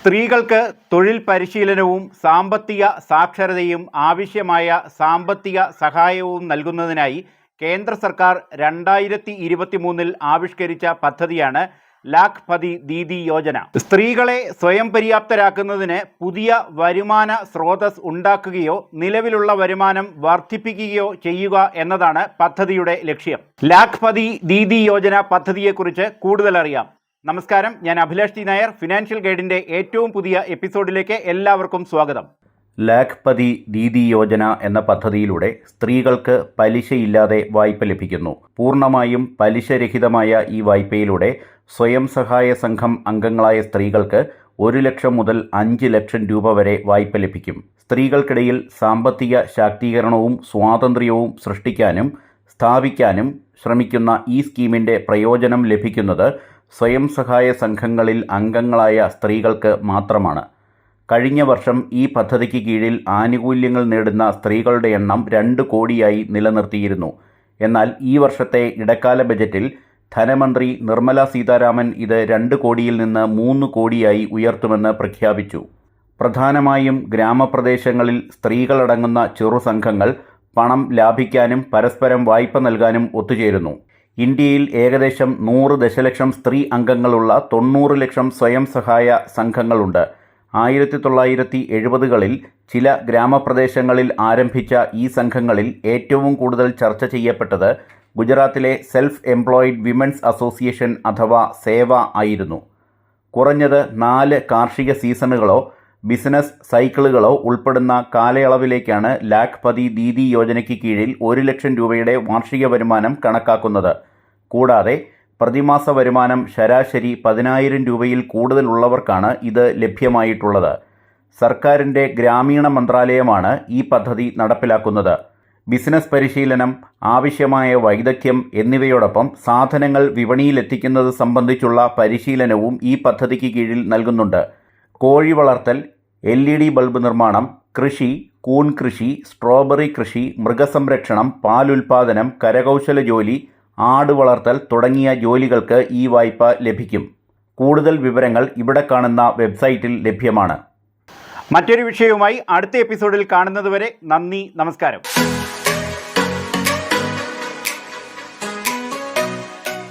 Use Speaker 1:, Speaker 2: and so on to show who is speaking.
Speaker 1: സ്ത്രീകൾക്ക് തൊഴിൽ പരിശീലനവും സാമ്പത്തിക സാക്ഷരതയും ആവശ്യമായ സാമ്പത്തിക സഹായവും നൽകുന്നതിനായി കേന്ദ്ര സർക്കാർ 2023 ആവിഷ്കരിച്ച പദ്ധതിയാണ് ലാഖ്പതി ദീദി യോജന. സ്ത്രീകളെ സ്വയം പര്യാപ്തരാക്കുന്നതിന് പുതിയ വരുമാന സ്രോതസ് ഉണ്ടാക്കുകയോ നിലവിലുള്ള വരുമാനം വർദ്ധിപ്പിക്കുകയോ ചെയ്യുക എന്നതാണ് പദ്ധതിയുടെ ലക്ഷ്യം. ലാഖ്പതി ദീദി യോജന പദ്ധതിയെക്കുറിച്ച് കൂടുതൽ അറിയാം. നമസ്കാരം, ഞാൻ അഭിലാഷ് ടി നായർ. ഫിനാൻഷ്യൽ ഗൈഡിൻ്റെ ഏറ്റവും പുതിയ എപ്പിസോഡിലേക്ക് എല്ലാവർക്കും സ്വാഗതം.
Speaker 2: ലാഖ്പതി ദീദി യോജന എന്ന പദ്ധതിയിലൂടെ സ്ത്രീകൾക്ക് പലിശയില്ലാതെ വായ്പ ലഭിക്കുന്നു. പൂർണ്ണമായും പലിശരഹിതമായ ഈ വായ്പയിലൂടെ സ്വയം സഹായ സംഘം അംഗങ്ങളായ സ്ത്രീകൾക്ക് 1 ലക്ഷം മുതൽ 5 ലക്ഷം രൂപ വരെ വായ്പ ലഭിക്കും. സ്ത്രീകൾക്കിടയിൽ സാമ്പത്തിക ശാക്തീകരണവും സ്വാതന്ത്ര്യവും സൃഷ്ടിക്കാനും സ്ഥാപിക്കാനും ശ്രമിക്കുന്ന ഈ സ്കീമിൻ്റെ പ്രയോജനം ലഭിക്കുന്നത് സ്വയം സഹായ സംഘങ്ങളിൽ അംഗങ്ങളായ സ്ത്രീകൾക്ക് മാത്രമാണ്. കഴിഞ്ഞ വർഷം ഈ പദ്ധതിക്ക് കീഴിൽ ആനുകൂല്യങ്ങൾ നേടുന്ന സ്ത്രീകളുടെ എണ്ണം 2 കോടിയായി നിലനിർത്തിയിരുന്നു. എന്നാൽ ഈ വർഷത്തെ ഇടക്കാല ബജറ്റിൽ ധനമന്ത്രി നിർമ്മല സീതാരാമൻ ഇത് 2 കോടിയിൽ നിന്ന് 3 കോടിയായി ഉയർത്തുമെന്ന് പ്രഖ്യാപിച്ചു. പ്രധാനമായും ഗ്രാമപ്രദേശങ്ങളിൽ സ്ത്രീകളടങ്ങുന്ന ചെറു സംഘങ്ങൾ പണം ലാഭിക്കാനും പരസ്പരം വായ്പ നൽകാനും ഒത്തുചേരുന്നു. ഇന്ത്യയിൽ ഏകദേശം 100 ദശലക്ഷം സ്ത്രീ അംഗങ്ങളുള്ള 90 ലക്ഷം സ്വയം സഹായ സംഘങ്ങളുണ്ട്. 1970കളിൽ ചില ഗ്രാമപ്രദേശങ്ങളിൽ ആരംഭിച്ച ഈ സംഘങ്ങളിൽ ഏറ്റവും കൂടുതൽ ചർച്ച ചെയ്യപ്പെട്ടത് ഗുജറാത്തിലെ സെൽഫ് എംപ്ലോയിഡ് വിമൻസ് അസോസിയേഷൻ അഥവാ സേവ ആയിരുന്നു. കുറഞ്ഞത് 4 കാർഷിക സീസണുകളോ ബിസിനസ് സൈക്കിളുകളോ ഉൾപ്പെടുന്ന കാലയളവിലേക്കാണ് ലാഖ്പതി ദീദി യോജനയ്ക്ക് കീഴിൽ 1 ലക്ഷം രൂപയുടെ വാർഷിക വരുമാനം കണക്കാക്കുന്നത്. കൂടാതെ പ്രതിമാസ വരുമാനം ശരാശരി 10,000 രൂപയിൽ കൂടുതലുള്ളവർക്കാണ് ഇത് ലഭ്യമായിട്ടുള്ളത്. സർക്കാരിൻ്റെ ഗ്രാമീണ മന്ത്രാലയമാണ് ഈ പദ്ധതി നടപ്പിലാക്കുന്നത്. ബിസിനസ് പരിശീലനം, ആവശ്യമായ വൈദഗ്ധ്യം എന്നിവയോടൊപ്പം സാധനങ്ങൾ വിപണിയിലെത്തിക്കുന്നത് സംബന്ധിച്ചുള്ള പരിശീലനവും ഈ പദ്ധതിക്ക് കീഴിൽ നൽകുന്നുണ്ട്. കോഴി വളർത്തൽ, LED ബൾബ് നിർമ്മാണം, കൃഷി, കൂൺ കൃഷി, സ്ട്രോബെറി കൃഷി, മൃഗസംരക്ഷണം, പാലുൽപാദനം, കരകൗശല ജോലി, ആട് വളർത്തൽ തുടങ്ങിയ ജോലികൾക്ക് ഈ വായ്പ ലഭിക്കും. കൂടുതൽ വിവരങ്ങൾ ഇവിടെ കാണുന്ന വെബ്സൈറ്റിൽ ലഭ്യമാണ്.
Speaker 1: മറ്റൊരു വിഷയവുമായി അടുത്ത എപ്പിസോഡിൽ കാണുന്നതുവരെ നന്ദി, നമസ്കാരം.